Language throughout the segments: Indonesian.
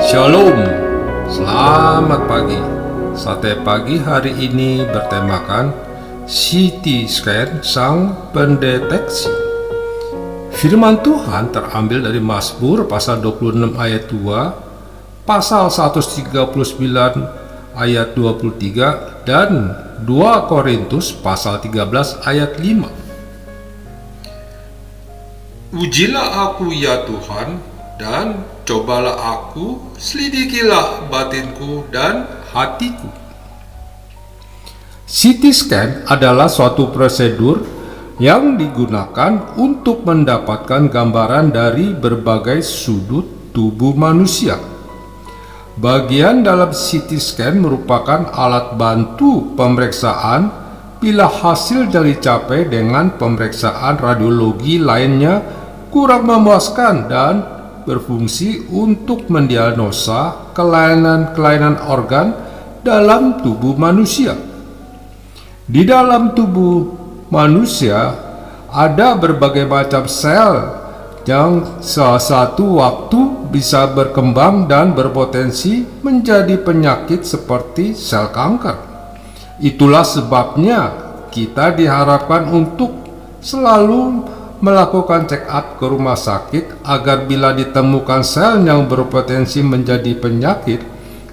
Shalom, selamat pagi. Sate pagi hari ini bertemakan CT Scan Sang Pendeteksi. Firman Tuhan terambil dari Mazmur pasal 26 ayat 2, pasal 139 ayat 23, dan 2 Korintus pasal 13 ayat 5. Ujilah aku ya Tuhan, dan cobalah aku, selidikilah batinku dan hatiku. CT scan adalah suatu prosedur yang digunakan untuk mendapatkan gambaran dari berbagai sudut tubuh manusia. Bagian dalam CT scan merupakan alat bantu pemeriksaan bila hasil dari capai dengan pemeriksaan radiologi lainnya kurang memuaskan dan berfungsi untuk mendiagnosa kelainan-kelainan organ dalam tubuh manusia. Di dalam tubuh manusia ada berbagai macam sel yang salah satu waktu bisa berkembang dan berpotensi menjadi penyakit seperti sel kanker. Itulah sebabnya kita diharapkan untuk selalu melakukan check up ke rumah sakit agar bila ditemukan sel yang berpotensi menjadi penyakit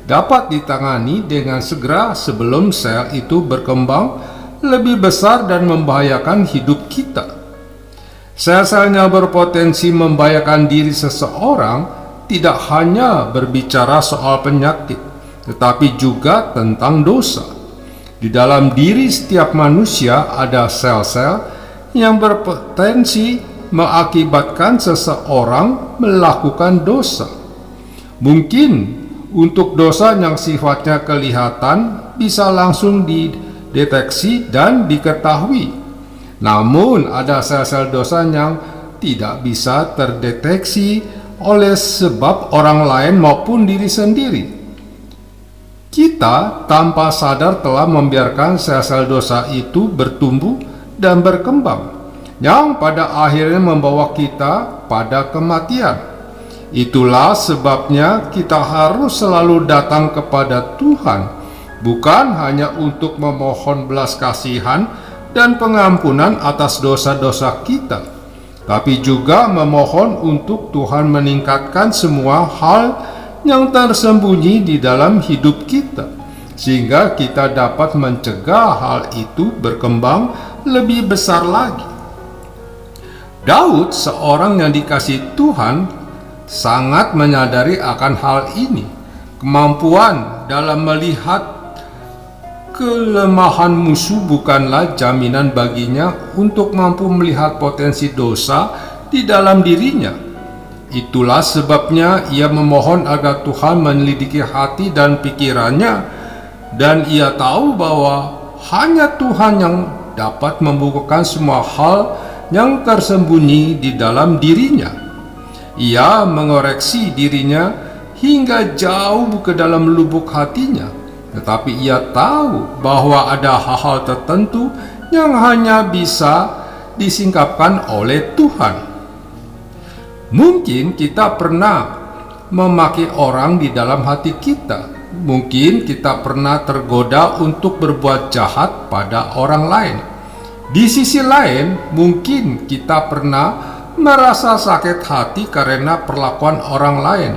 dapat ditangani dengan segera sebelum sel itu berkembang lebih besar dan membahayakan hidup kita. Sel-sel yang berpotensi membahayakan diri seseorang tidak hanya berbicara soal penyakit, tetapi juga tentang dosa. Di dalam diri setiap manusia ada sel-sel yang berpotensi mengakibatkan seseorang melakukan dosa. Mungkin untuk dosa yang sifatnya kelihatan bisa langsung dideteksi dan diketahui. Namun ada sel-sel dosa yang tidak bisa terdeteksi oleh sebab orang lain maupun diri sendiri. Kita tanpa sadar telah membiarkan sel-sel dosa itu bertumbuh dan berkembang, yang pada akhirnya membawa kita pada kematian. Itulah sebabnya kita harus selalu datang kepada Tuhan, bukan hanya untuk memohon belas kasihan dan pengampunan atas dosa-dosa kita, tapi juga memohon untuk Tuhan meningkatkan semua hal yang tersembunyi di dalam hidup kita, sehingga kita dapat mencegah hal itu berkembang lebih besar lagi. Daud, seorang yang dikasihi Tuhan, sangat menyadari akan hal ini. Kemampuan dalam melihat kelemahan musuh bukanlah jaminan baginya untuk mampu melihat potensi dosa di dalam dirinya. Itulah sebabnya ia memohon agar Tuhan menyelidiki hati dan pikirannya, dan ia tahu bahwa hanya Tuhan yang dapat membukakan semua hal yang tersembunyi di dalam dirinya. Ia mengoreksi dirinya hingga jauh ke dalam lubuk hatinya, tetapi ia tahu bahwa ada hal-hal tertentu yang hanya bisa disingkapkan oleh Tuhan. Mungkin kita pernah memaki orang di dalam hati kita. Mungkin kita pernah tergoda untuk berbuat jahat pada orang lain. Di sisi lain, mungkin kita pernah merasa sakit hati karena perlakuan orang lain.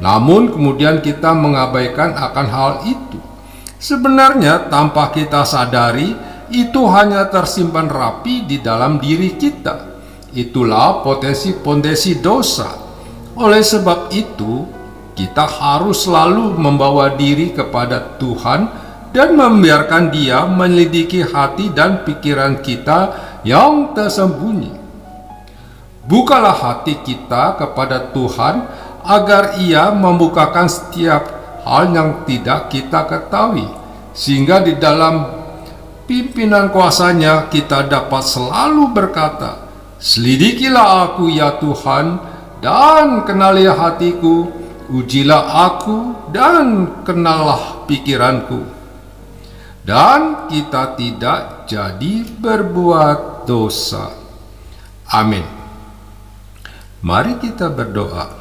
Namun kemudian kita mengabaikan akan hal itu. Sebenarnya tanpa kita sadari, itu hanya tersimpan rapi di dalam diri kita. Itulah potensi dosa. Oleh sebab itu, kita harus selalu membawa diri kepada Tuhan dan membiarkan Dia menyelidiki hati dan pikiran kita yang tersembunyi. Bukalah hati kita kepada Tuhan agar Ia membukakan setiap hal yang tidak kita ketahui, sehingga di dalam pimpinan kuasa-Nya kita dapat selalu berkata, "Selidikilah aku ya Tuhan, dan kenalilah hatiku. Ujilah aku dan kenallah pikiranku." Dan kita tidak jadi berbuat dosa. Amin. Mari kita berdoa.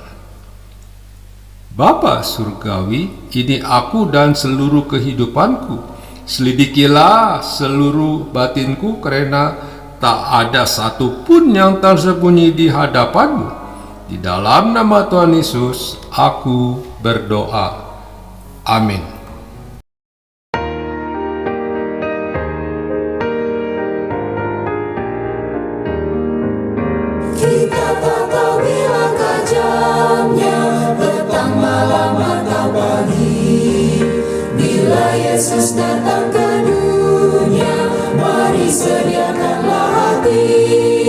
Bapa surgawi, ini aku dan seluruh kehidupanku. Selidikilah seluruh batinku, karena tak ada satupun yang tersembunyi di hadapanmu. Di dalam nama Tuhan Yesus, aku berdoa. Amin. Kita tak tahu bila jamnya, petang, malam, atau pagi. Bila Yesus datang ke dunia, mari sediakanlah hati.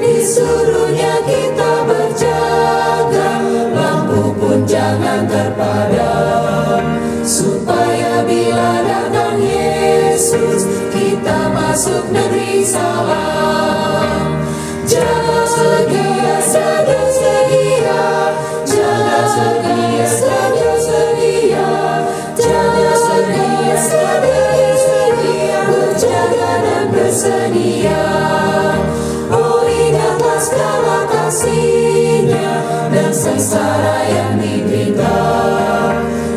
Disuruhnya kita berjaga, lampu pun jangan terpadam, supaya bila datang Yesus, kita masuk negeri salam. Jaga sedia, sedia, sedia. Jaga sedia, sedia, sedia. Jaga sedia, sedia, sedia. Berjaga dan bersedia. Oh, ingatlah segala kasih-Nya dan sengsara yang diderita.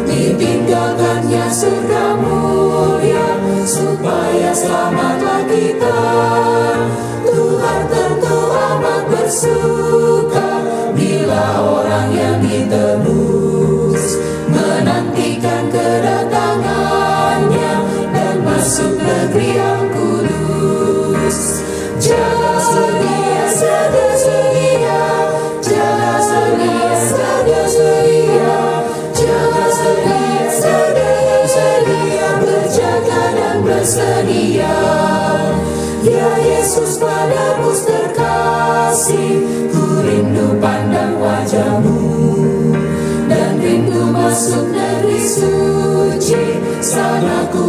Ditinggalkannya surga mulia, supaya selamatlah kita. Tuhan tentu amat bersuka bila orang yang ditebus menantikan kedatangannya dan masuk negeri yang kudus. Jaga sedia, sedia, sedia. Jaga sedia, sedia, sedia. Jaga sedia, sedia, sedia. Berjaga dan bersedia. Ya Yesus, padamu terkasih, ku rindu pandang wajah-Mu dan rindu masuk negeri suci. Sana ku